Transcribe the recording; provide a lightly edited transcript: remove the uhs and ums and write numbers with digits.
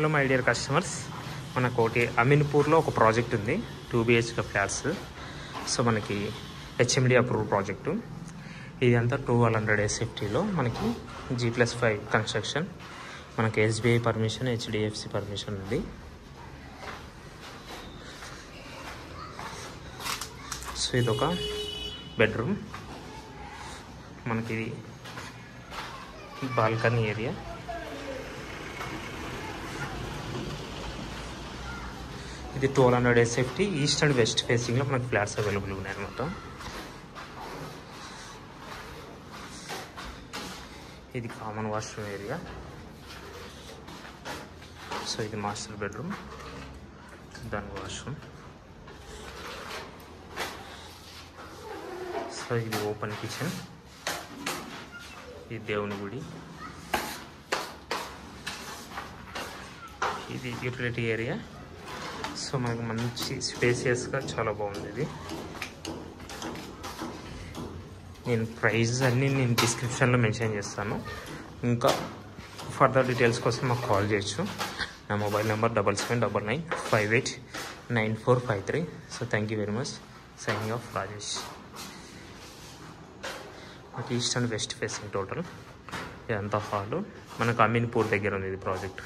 Hello my dear customers, మనకు ఒకటి అమీన్పూర్లో ఒక ప్రాజెక్ట్ ఉంది, 2 BHK ఫ్లాట్స్. సో మనకి HMD అప్రూవ్ ప్రాజెక్టు. ఇది అంతా 1200 SFTలో మనకి G+5 కన్స్ట్రక్షన్. మనకి SBI పర్మిషన్, HDFC పర్మిషన్ ఉంది. సో ఇది ఒక బెడ్రూమ్, మనకి బాల్కనీ ఏరియా. ఇది 1200 SFT ఈస్ట్ అండ్ వెస్ట్ ఫేసింగ్లో మనకి ఫ్లాట్స్ అవైలబుల్ ఉన్నాయి అన్నమాట. ఇది కామన్ వాష్రూమ్ ఏరియా. సో ఇది మాస్టర్ బెడ్రూమ్, దాని వాష్రూమ్. సో ఇది ఓపెన్ కిచెన్, ఇది దేవుని గుడి, ఇది యూటిలిటీ ఏరియా. సో మనకు మంచి స్పేసియస్గా చాలా బాగుంది ఇది. నేను ప్రైస్ అన్నీ నేను డిస్క్రిప్షన్లో మెన్షన్ చేస్తాను. ఇంకా ఫర్దర్ డీటెయిల్స్ కోసం మాకు కాల్ చేయొచ్చు. నా mobile number 7799589453. So thank you very much. Signing off Rajesh. East and west facing total. ఇదంతా హాలు. మనకు అమీన్పూర్ దగ్గర ఉంది ఇది ప్రాజెక్ట్.